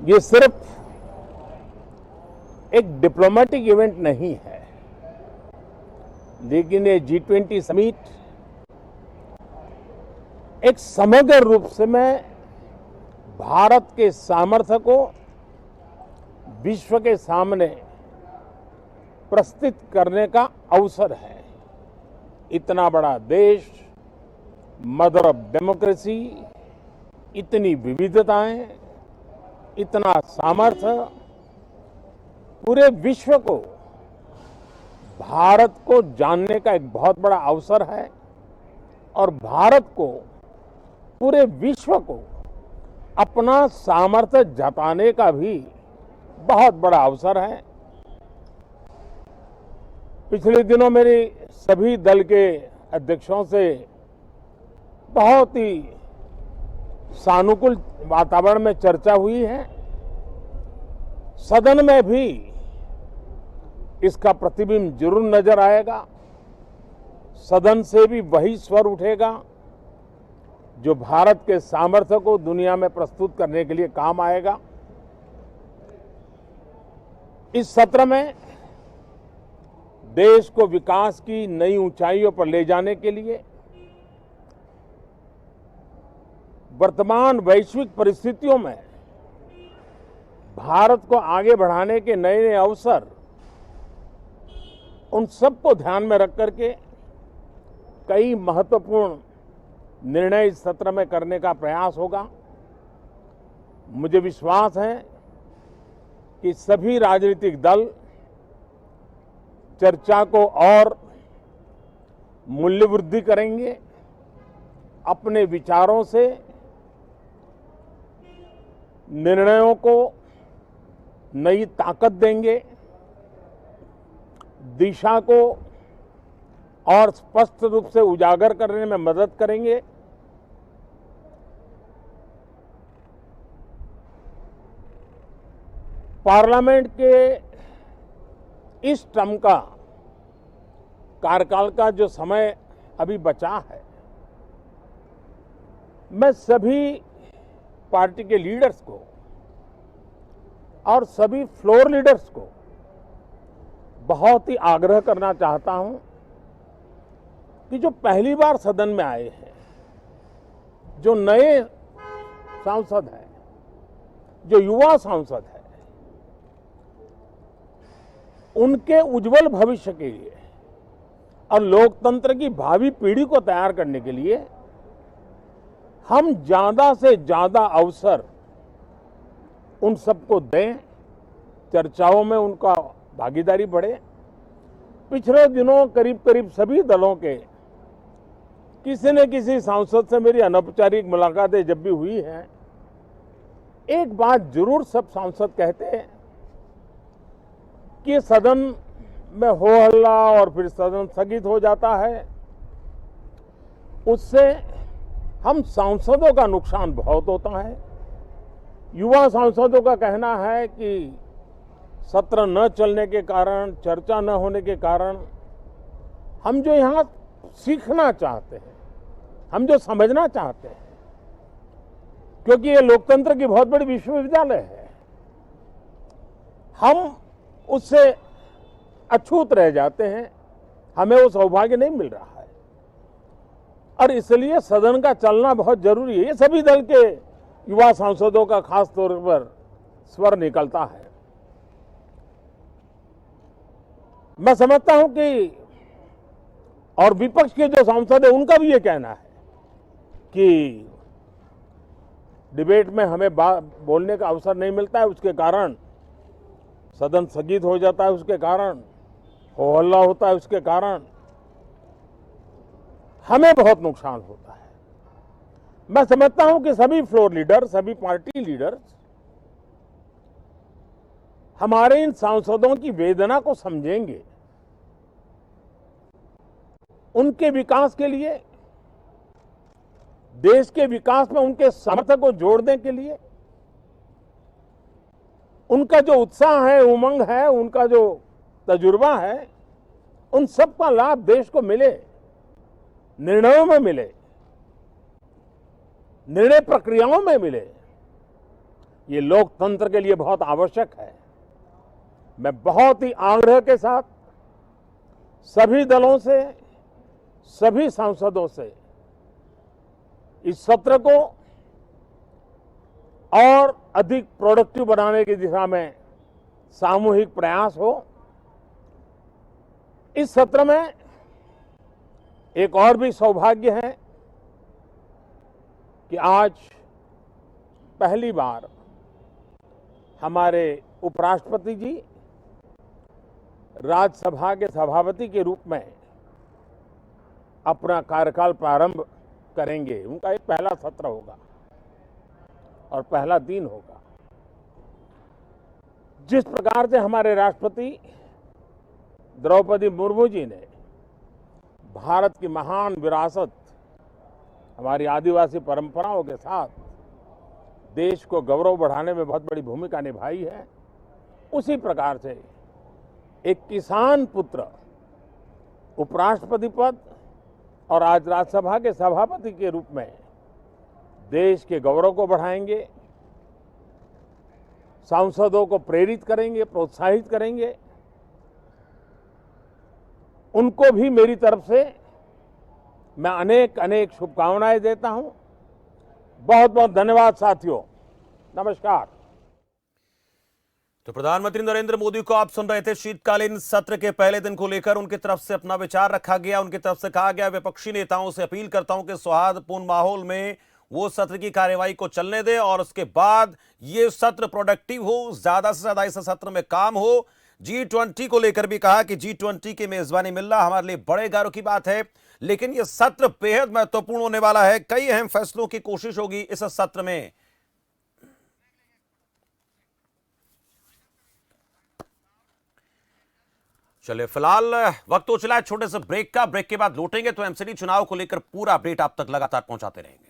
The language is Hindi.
ये सिर्फ एक डिप्लोमेटिक इवेंट नहीं है, लेकिन ये G20 समिट एक समग्र रूप से मैं भारत के सामर्थ्य को विश्व के सामने प्रस्तुत करने का अवसर है। इतना बड़ा देश, मदर ऑफ डेमोक्रेसी, इतनी विविधताएं, इतना सामर्थ्य, पूरे विश्व को भारत को जानने का एक बहुत बड़ा अवसर है और भारत को, पूरे विश्व को अपना सामर्थ्य जताने का भी बहुत बड़ा अवसर है। पिछले दिनों मेरी सभी दल के अध्यक्षों से बहुत ही सानुकूल वातावरण में चर्चा हुई है। सदन में भी इसका प्रतिबिंब जरूर नजर आएगा। सदन से भी वही स्वर उठेगा जो भारत के सामर्थ्य को दुनिया में प्रस्तुत करने के लिए काम आएगा। इस सत्र में देश को विकास की नई ऊंचाइयों पर ले जाने के लिए वर्तमान वैश्विक परिस्थितियों में भारत को आगे बढ़ाने के नए नए अवसर, उन सबको ध्यान में रख करके कई महत्वपूर्ण निर्णय इस सत्र में करने का प्रयास होगा। मुझे विश्वास है कि सभी राजनीतिक दल चर्चा को और मूल्य वृद्धि करेंगे, अपने विचारों से निर्णयों को नई ताकत देंगे, दिशा को और स्पष्ट रूप से उजागर करने में मदद करेंगे। पार्लियामेंट के इस टर्म का कार्यकाल का जो समय अभी बचा है, मैं सभी पार्टी के लीडर्स को और सभी फ्लोर लीडर्स को बहुत ही आग्रह करना चाहता हूं कि जो पहली बार सदन में आए हैं, जो नए सांसद हैं, जो युवा सांसद हैं, उनके उज्जवल भविष्य के लिए और लोकतंत्र की भावी पीढ़ी को तैयार करने के लिए हम ज्यादा से ज्यादा अवसर उन सबको दें, चर्चाओं में उनका भागीदारी बढ़े। पिछले दिनों करीब करीब सभी दलों के किसी न किसी सांसद से मेरी अनौपचारिक मुलाकातें जब भी हुई हैं, एक बात जरूर सब सांसद कहते हैं कि सदन में हो हल्ला और फिर सदन स्थगित हो जाता है, उससे हम सांसदों का नुकसान बहुत होता है। युवा सांसदों का कहना है कि सत्र न चलने के कारण, चर्चा न होने के कारण हम जो यहाँ सीखना चाहते हैं, हम जो समझना चाहते हैं, क्योंकि ये लोकतंत्र की बहुत बड़ी विश्वविद्यालय है, हम उससे अछूत रह जाते हैं, हमें वो सौभाग्य नहीं मिल रहा है और इसलिए सदन का चलना बहुत जरूरी है। ये सभी दल के युवा सांसदों का खास तौर पर स्वर निकलता है। मैं समझता हूं कि और विपक्ष के जो सांसद है उनका भी ये कहना है कि डिबेट में हमें बोलने का अवसर नहीं मिलता है, उसके कारण सदन स्थगित हो जाता है, उसके कारण हो हल्ला होता है, उसके कारण हमें बहुत नुकसान होता है। मैं समझता हूं कि सभी फ्लोर लीडर, सभी पार्टी लीडर्स हमारे इन सांसदों की वेदना को समझेंगे, उनके विकास के लिए, देश के विकास में उनके सामर्थ्य को जोड़ने के लिए, उनका जो उत्साह है, उमंग है, उनका जो तजुर्बा है, उन सब का लाभ देश को मिले, निर्णयों में मिले, निर्णय प्रक्रियाओं में मिले, ये लोकतंत्र के लिए बहुत आवश्यक है। मैं बहुत ही आग्रह के साथ सभी दलों से, सभी सांसदों से इस सत्र को और अधिक प्रोडक्टिव बनाने की दिशा में सामूहिक प्रयास हो। इस सत्र में एक और भी सौभाग्य है कि आज पहली बार हमारे उपराष्ट्रपति जी राज्यसभा के सभापति के रूप में अपना कार्यकाल प्रारंभ करेंगे। उनका एक पहला सत्र होगा और पहला दिन होगा। जिस प्रकार से हमारे राष्ट्रपति द्रौपदी मुर्मू जी ने भारत की महान विरासत, हमारी आदिवासी परंपराओं के साथ देश को गौरव बढ़ाने में बहुत बड़ी भूमिका निभाई है, उसी प्रकार से एक किसान पुत्र उपराष्ट्रपति पद और आज राज्यसभा के सभापति के रूप में देश के गौरव को बढ़ाएंगे, सांसदों को प्रेरित करेंगे, प्रोत्साहित करेंगे। उनको भी मेरी तरफ से मैं अनेक अनेक शुभकामनाएं देता हूं। बहुत बहुत धन्यवाद साथियों, नमस्कार। तो प्रधानमंत्री नरेंद्र मोदी को आप सुन रहे थे। शीतकालीन सत्र के पहले दिन को लेकर उनकी तरफ से अपना विचार रखा गया। उनकी तरफ से कहा गया, विपक्षी नेताओं से अपील करता हूं कि सौहार्दपूर्ण माहौल में वो सत्र की कार्यवाही को चलने दें और उसके बाद ये सत्र प्रोडक्टिव हो, ज्यादा से ज्यादा इस सत्र में काम हो। G20 को लेकर भी कहा कि G20 की मेजबानी मिलना हमारे लिए बड़े गर्व की बात है, लेकिन यह सत्र बेहद महत्वपूर्ण होने वाला है। कई अहम फैसलों की कोशिश होगी इस सत्र में। चलिए, फिलहाल वक्त हो चला है छोटे से ब्रेक का। ब्रेक के बाद लौटेंगे तो एमसीडी चुनाव को लेकर पूरा अपडेट आप तक लगातार पहुंचाते रहेंगे।